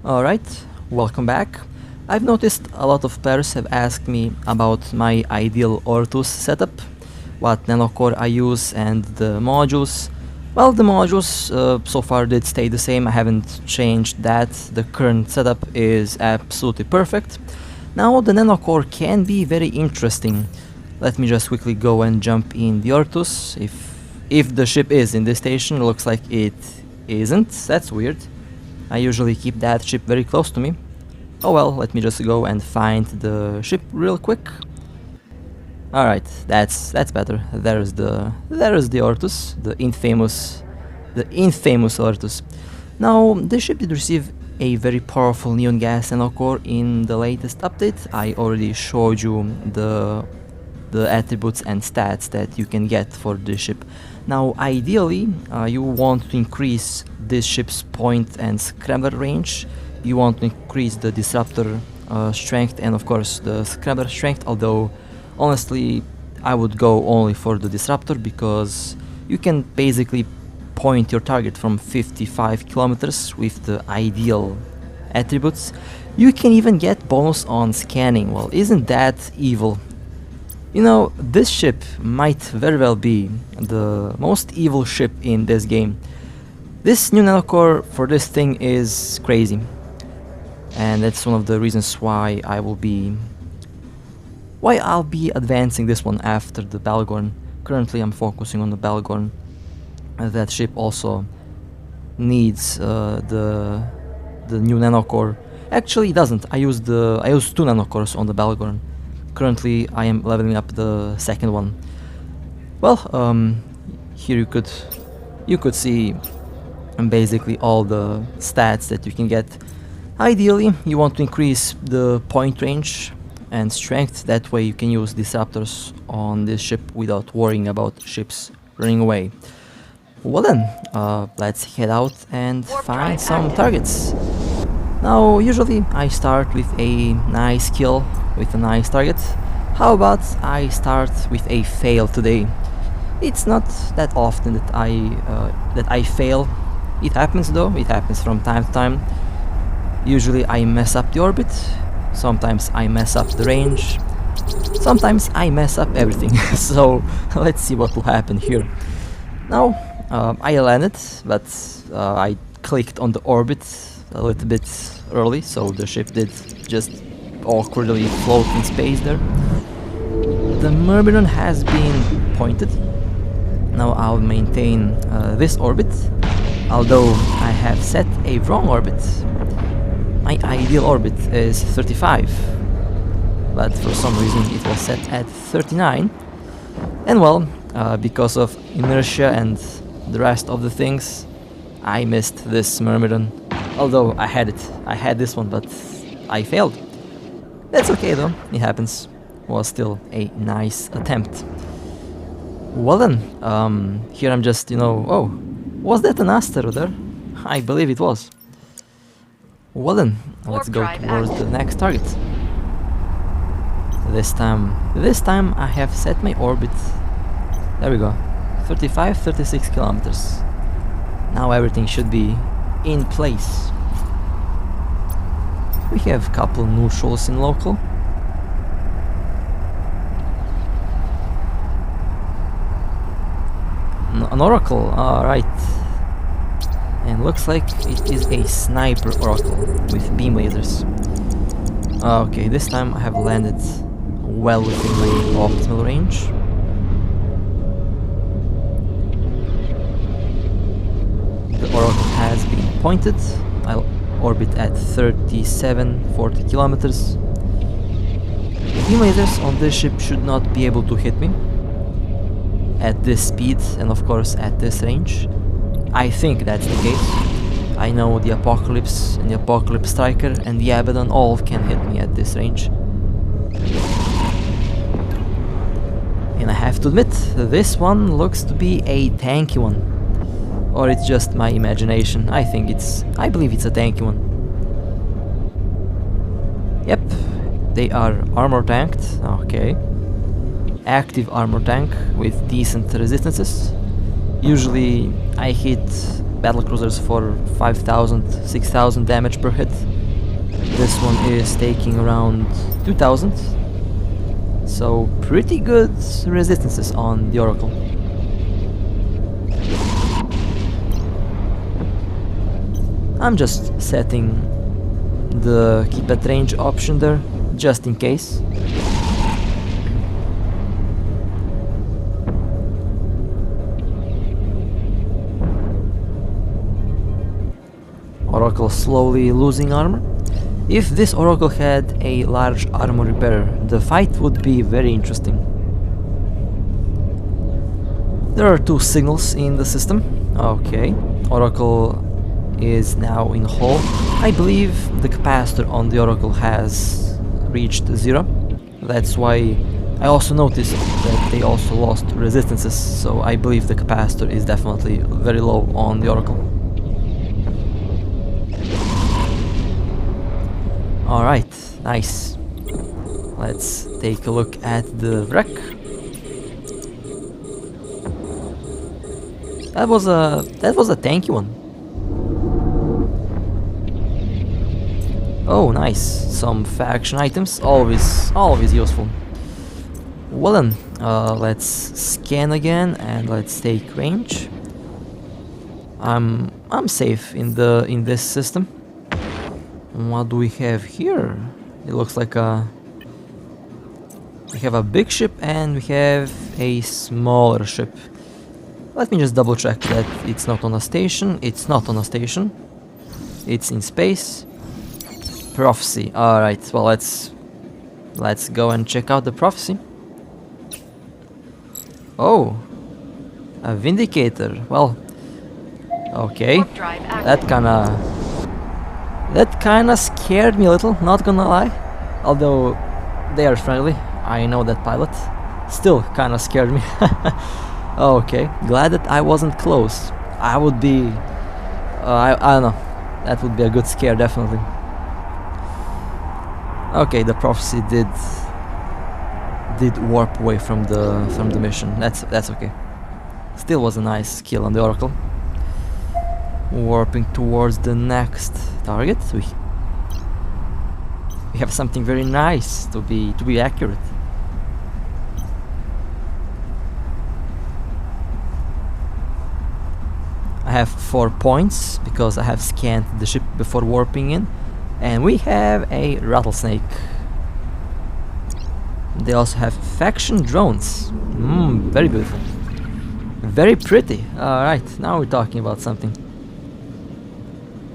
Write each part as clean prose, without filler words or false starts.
Alright, welcome back. I've noticed a lot of players have asked me about my ideal Ortus setup, what nanocore I use and the modules. Well, the modules so far did stay the same, I haven't changed that. The current setup is absolutely perfect. Now the nanocore can be very interesting. Let me just quickly go and jump in the Ortus. If the ship is in this station, looks like it isn't. That's weird. I usually keep that ship very close to me. Oh well, let me just go and find the ship real quick. Alright, that's better. There's the Ortus, the infamous Ortus. Now, the ship did receive a very powerful neon gas nanocore in the latest update. I already showed you the attributes and stats that you can get for this ship. Now, ideally, you want to increase this ship's point and scrambler range. You want to increase the disruptor strength and of course the scrambler strength, although honestly I would go only for the disruptor because you can basically point your target from 55 kilometers with the ideal attributes. You can even get bonus on scanning. Well, isn't that evil? You know, this ship might very well be the most evil ship in this game. This new nanocore for this thing is crazy. And that's one of the reasons why I'll be advancing this one after the Balgorn. Currently I'm focusing on the Balgorn. That ship also needs the new nanocore. Actually it doesn't. I used 2 nanocores on the Balgorn. Currently I am leveling up the second one. Well, here you could see basically all the stats that you can get. Ideally, you want to increase the point range and strength, that way you can use disruptors on this ship without worrying about ships running away. Well then, let's head out and find some targets. Now, usually I start with a nice kill with a nice target. How about I start with a fail today? It's not that often that I fail. It happens though, it happens from time to time. Usually I mess up the orbit, sometimes I mess up the range, sometimes I mess up everything. So let's see what will happen here. Now I landed, but I clicked on the orbit a little bit early, so the ship did just awkwardly float in space there. The Myrmidon has been pointed. Now I'll maintain this orbit, although I have set a wrong orbit. My ideal orbit is 35, but for some reason it was set at 39. And well, because of inertia and the rest of the things, I missed this Myrmidon. Although I had this one, but I failed. That's okay though, it happens. Was still a nice attempt. Well then, here I'm just, oh, was that an Aster there? I believe it was. Well then, let's go towards the next target. This time I have set my orbit. There we go. 36 kilometers. Now everything should be in place. We have a couple neutrals in local. An oracle, alright. And looks like it is a sniper oracle with beam lasers. Okay, this time I have landed well within my optimal range. The oracle has been pointed. I'll orbit at 40 kilometers. Beam lasers on this ship should not be able to hit me at this speed and of course at this range. I think that's the case. I know the Apocalypse and the Apocalypse Striker and the Abaddon all can hit me at this range. And I have to admit, this one looks to be a tanky one. Or it's just my imagination. I believe it's a tanky one. Yep, they are armor tanked, okay. Active armor tank with decent resistances. Usually I hit battlecruisers for 5,000, 6,000 damage per hit. This one is taking around 2,000. So pretty good resistances on the Oracle. I'm just setting the keep at range option there, just in case. Oracle slowly losing armor. If this Oracle had a large armor repairer, the fight would be very interesting. There are two signals in the system. Okay, Oracle is now in hole. I believe the capacitor on the Oracle has reached 0. That's why I also noticed that they also lost resistances, so I believe the capacitor is definitely very low on the Oracle. Alright, nice. Let's take a look at the wreck. That was a tanky one. Oh, nice. Some faction items, always useful. Well then, let's scan again and let's take range. I'm safe in this system. What do we have here? It looks like we have a big ship and we have a smaller ship. Let me just double check that it's not on a station. It's not on a station. It's in space. Prophecy. Alright, well let's go and check out the prophecy. Oh, a Vindicator. Well, okay. That kinda scared me a little, not gonna lie. Although they are friendly, I know that pilot. Still kinda scared me. Okay, glad that I wasn't close. I would be... I don't know. That would be a good scare, definitely. Okay, the prophecy did warp away from the mission. That's okay. Still was a nice kill on the Oracle. Warping towards the next target. We have something very nice to be accurate. I have 4 points because I have scanned the ship before warping in, and we have a rattlesnake. They also have faction drones. Very beautiful. Very pretty. Alright, now we're talking about something.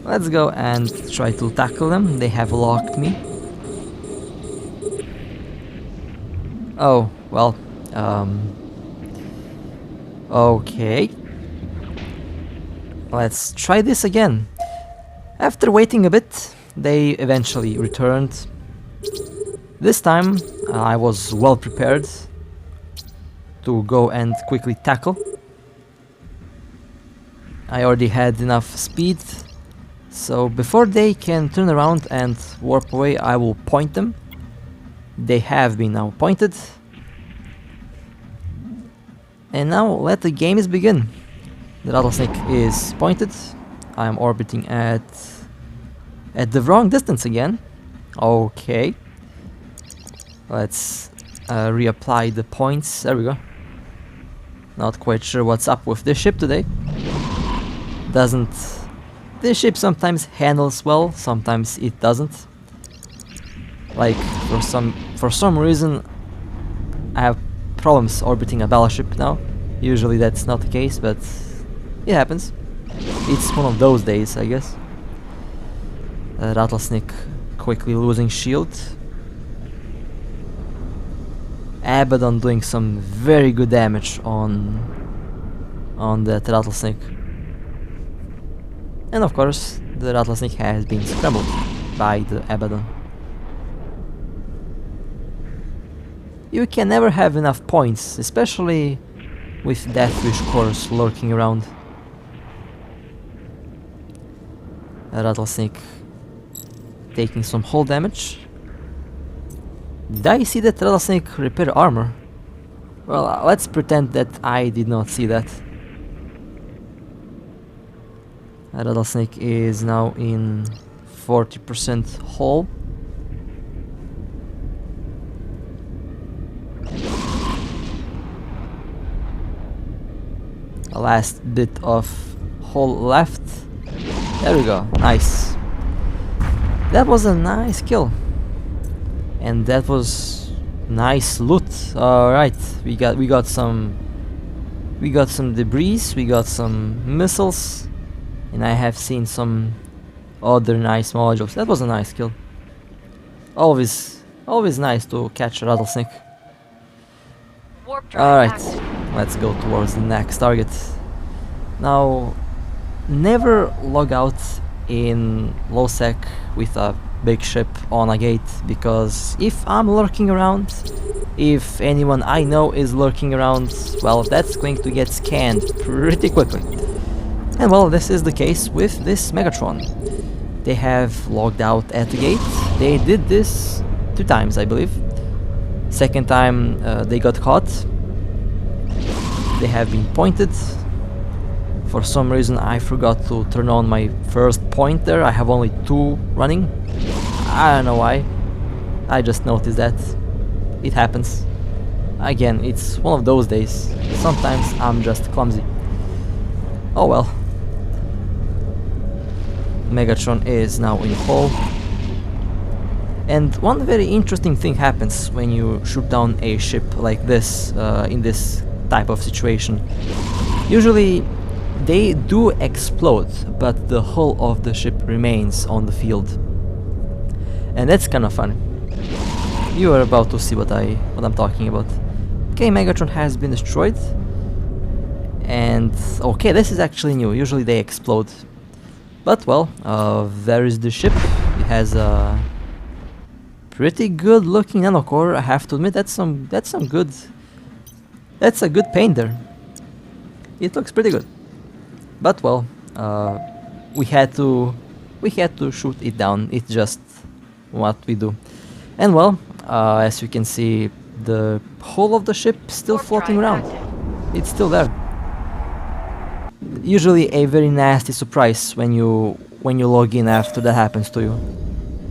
Let's go and try to tackle them. They have locked me. Oh, well, okay. Let's try this again. After waiting a bit, they eventually returned. This time, I was well prepared to go and quickly tackle. I already had enough speed, so before they can turn around and warp away, I will point them. They have been now pointed. And now let the games begin. The rattlesnake is pointed. I am orbiting at the wrong distance again. Okay. Let's reapply the points. There we go. Not quite sure what's up with this ship today. This ship sometimes handles well, sometimes it doesn't. Like for some reason I have problems orbiting a battleship now. Usually that's not the case, but it happens. It's one of those days, I guess. Rattlesnake quickly losing shield. Abaddon doing some very good damage on that rattlesnake. And of course, the rattlesnake has been scrambled by the Abaddon. You can never have enough points, especially with Deathwish cores lurking around. A rattlesnake taking some hull damage. Did I see that rattlesnake repair armor? Well, let's pretend that I did not see that. Rattlesnake is now in 40% hull. A last bit of hull left. There we go. Nice. That was a nice kill. And that was nice loot. Alright, we got some debris, we got some missiles, and I have seen some other nice modules. That was a nice kill. Always nice to catch a rattlesnake. Alright, let's go towards the next target. Now, never log out in low sec with a big ship on a gate, because if I'm lurking around, if anyone I know is lurking around, well, that's going to get scanned pretty quickly. And well, this is the case with this Megatron. They have logged out at the gate. They did this 2 times, I believe. Second time they got caught. They have been pointed. For some reason I forgot to turn on my first pointer. I have only 2 running. I don't know why. I just noticed that. It happens. Again, it's one of those days. Sometimes I'm just clumsy. Oh well. Megatron is now in hull. And one very interesting thing happens when you shoot down a ship like this, in this type of situation. Usually they do explode, but the hull of the ship remains on the field. And that's kind of fun. You are about to see what I'm talking about. Okay, Megatron has been destroyed. And okay, this is actually new. Usually they explode. But well, there is the ship. It has a pretty good looking nanocore, I have to admit. That's a good paint there. It looks pretty good. But well, we had to shoot it down. It's just what we do. And well, as you can see, the hull of the ship still floating around. It's still there. Usually a very nasty surprise when you log in after that happens to you.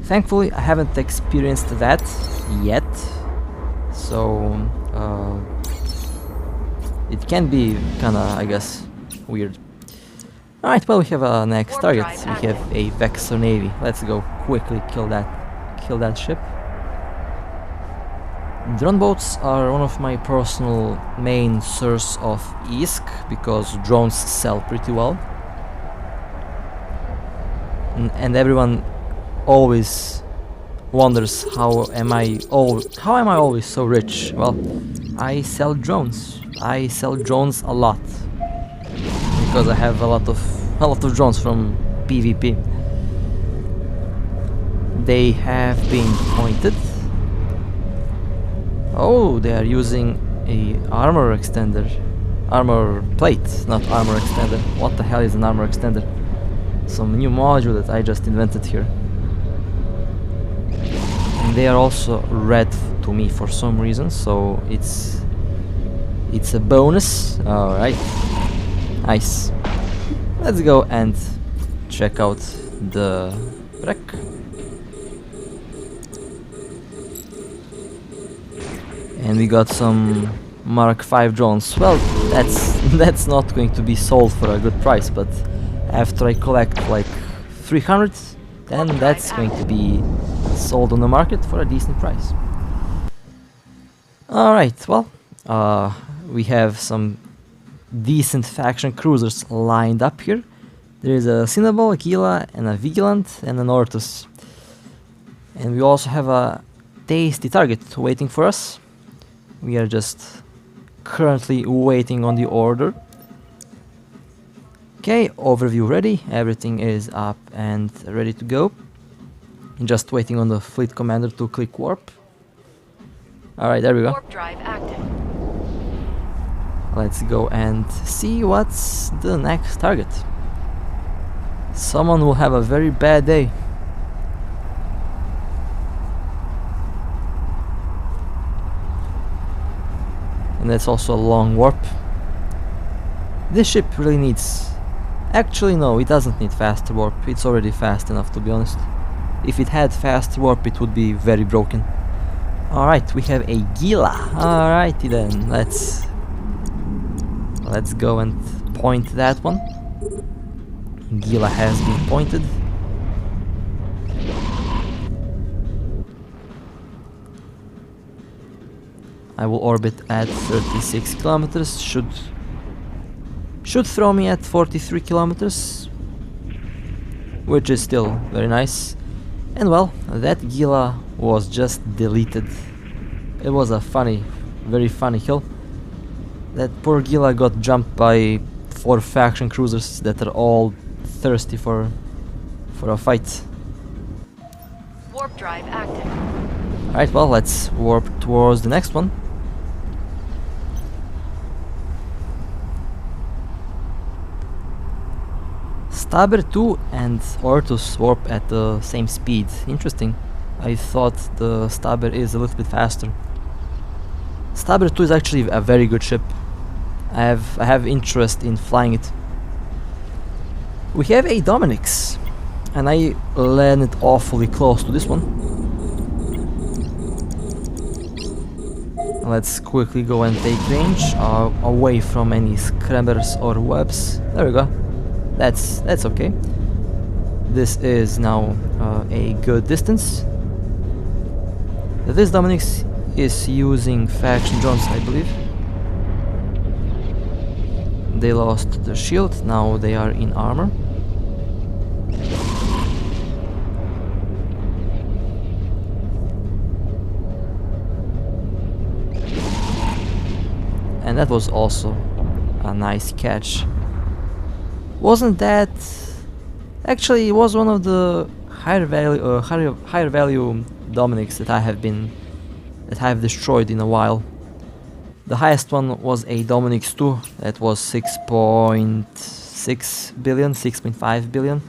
Thankfully, I haven't experienced that yet, so it can be kinda, I guess, weird. Alright, well, we have a next target. We have a Vexor Navy. Let's go quickly kill that ship. Drone boats are one of my personal main source of ISK, because drones sell pretty well. And everyone always wonders how am I always so rich? Well, I sell drones. I sell drones a lot because I have a lot of drones from PvP. They have been pointed. Oh, they are using a armor extender. Armor plate, not armor extender. What the hell is an armor extender? Some new module that I just invented here. And they are also red to me for some reason, so it's a bonus. Alright. Nice. Let's go and check out the wreck. And we got some Mark V drones. Well, that's not going to be sold for a good price, but after I collect like 300, then that's going to be sold on the market for a decent price. Alright, well, we have some decent faction cruisers lined up here. There is a Cinnabol, a Gila, and a Vigilant, and an Ortus. And we also have a tasty target waiting for us. We are just currently waiting on the order. Okay, overview ready. Everything is up and ready to go. Just waiting on the fleet commander to click warp. Alright, there we go. Warp drive active. Let's go and see what's the next target. Someone will have a very bad day. And that's also a long warp. This ship really needs Actually, no, it doesn't need fast warp. It's already fast enough, to be honest. If it had fast warp, it would be very broken. Alright, we have a Gila. Alrighty then, let's go and point that one. Gila has been pointed. I will orbit at 36 kilometers. Should throw me at 43 kilometers, which is still very nice. And well, that Gila was just deleted. It was a funny, very funny kill. That poor Gila got jumped by 4 faction cruisers that are all thirsty for a fight. Warp drive active. Alright, well, let's warp towards the next one. Stabber 2 and Ortus warp at the same speed. Interesting. I thought the Stabber is a little bit faster. Stabber 2 is actually a very good ship. I have interest in flying it. We have a Dominix, and I landed awfully close to this one. Let's quickly go and take range away from any scrabbers or webs. There we go. That's okay. This is now a good distance. This Dominix is using faction drones, I believe. They lost the shield, now they are in armor. And that was also a nice catch. Wasn't that... Actually, it was one of the higher value Dominix that I have destroyed in a while. The highest one was a Dominix 2 that was 6.6 billion, 6.5 billion.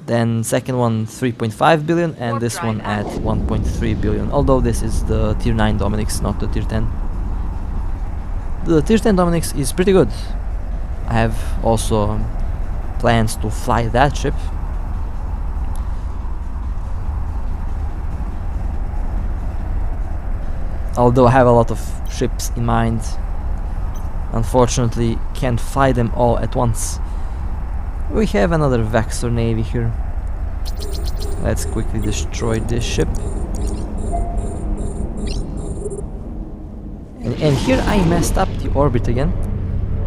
Then second one 3.5 billion, and this one at 1.3 billion. Although this is the tier 9 Dominix, not the tier 10. The tier 10 Dominix is pretty good. I have also plans to fly that ship. Although I have a lot of ships in mind, unfortunately can't fly them all at once. We have another Vexor Navy here. Let's quickly destroy this ship. And here I messed up the orbit again.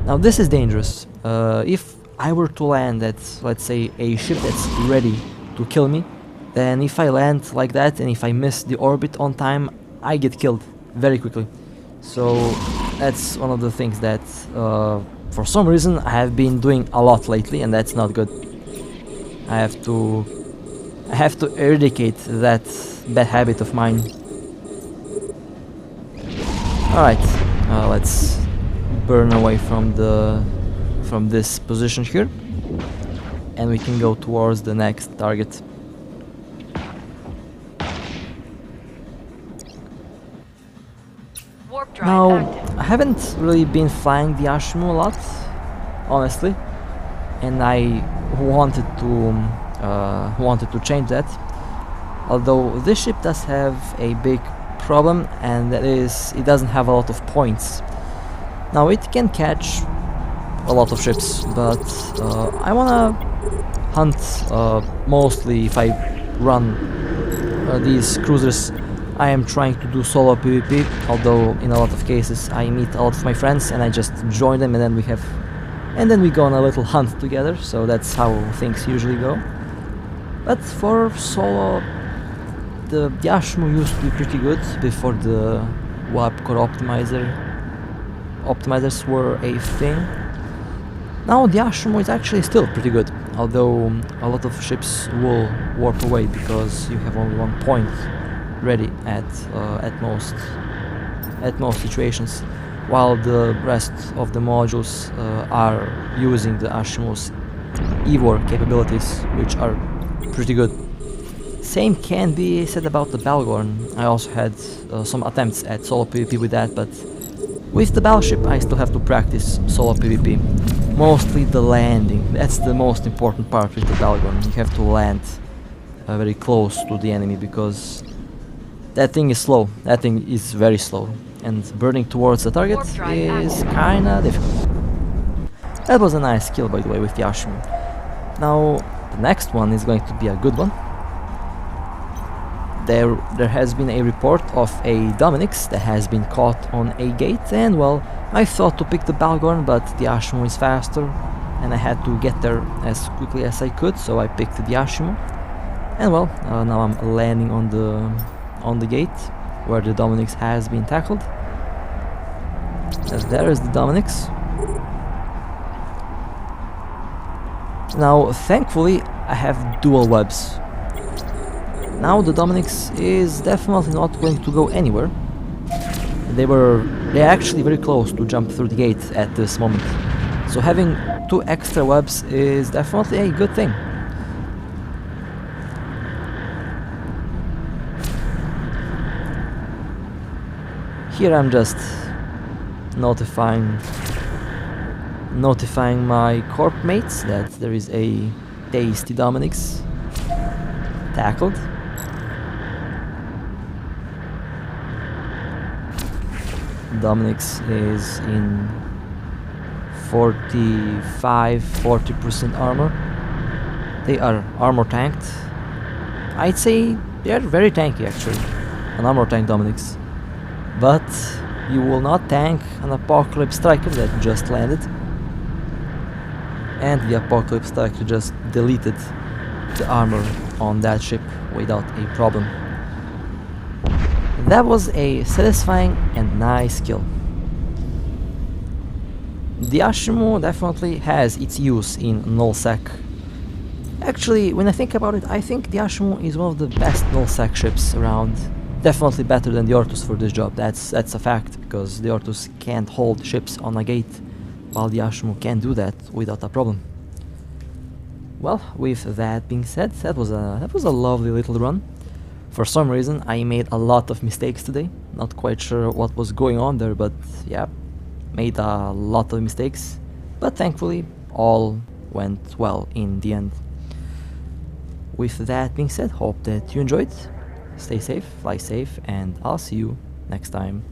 Now this is dangerous. If I were to land at, let's say, a ship that's ready to kill me, then if I land like that and if I miss the orbit on time, I get killed very quickly. So that's one of the things that for some reason I have been doing a lot lately, and that's not good. I have to eradicate that bad habit of mine. Alright, let's burn away from this position here, and we can go towards the next target. Now, I haven't really been flying the Ashmu a lot, honestly, and I wanted to change that. Although this ship does have a big problem, and that is it doesn't have a lot of points. Now it can catch a lot of ships, but I wanna hunt mostly if I run these cruisers. I am trying to do solo PvP, although in a lot of cases I meet a lot of my friends and I just join them, and then we go on a little hunt together. So that's how things usually go. But for solo, the Ashmu used to be pretty good before the warp core optimizers were a thing. Now the Ashmu is actually still pretty good, although a lot of ships will warp away because you have only 1 point ready at most situations, while the rest of the modules are using the Ashmu's Evor capabilities, which are pretty good. Same can be said about the Balgorn. I also had some attempts at solo PvP with that, but with the battleship I still have to practice solo PvP. mostly the landing. That's the most important part with the Balgon. You have to land very close to the enemy because that thing is slow. That thing is very slow. And burning towards the target Warp drive is active. kinda difficult. That was a nice kill, by the way, with the Ashimo. Now, the next one is going to be a good one. There has been a report of a Dominix that has been caught on a gate, and well, I thought to pick the Balgorn, but the Ashimo is faster, and I had to get there as quickly as I could, so I picked the Ashimo. And well, now I'm landing on the gate where the Dominix has been tackled. And there is the Dominix. Now, thankfully, I have dual webs. Now the Dominix is definitely not going to go anywhere. They're actually very close to jump through the gate at this moment. So having 2 extra webs is definitely a good thing. Here I'm just notifying my corp mates that there is a tasty Dominix tackled. Dominix is in 40% armor. They are armor tanked. I'd say they are very tanky actually, an armor tank Dominix. But you will not tank an Apocalypse Striker that just landed. And the Apocalypse Striker just deleted the armor on that ship without a problem. That was a satisfying and nice kill. The Ashimo definitely has its use in nullsec. Actually, when I think about it, I think the Ashimo is one of the best nullsec ships around. Definitely better than the Ortus for this job. That's a fact, because the Ortus can't hold ships on a gate, while the Ashimo can do that without a problem. Well, with that being said, that was a lovely little run. For some reason, I made a lot of mistakes today. Not quite sure what was going on there, but yeah, made a lot of mistakes. But thankfully, all went well in the end. With that being said, hope that you enjoyed. Stay safe, fly safe, and I'll see you next time.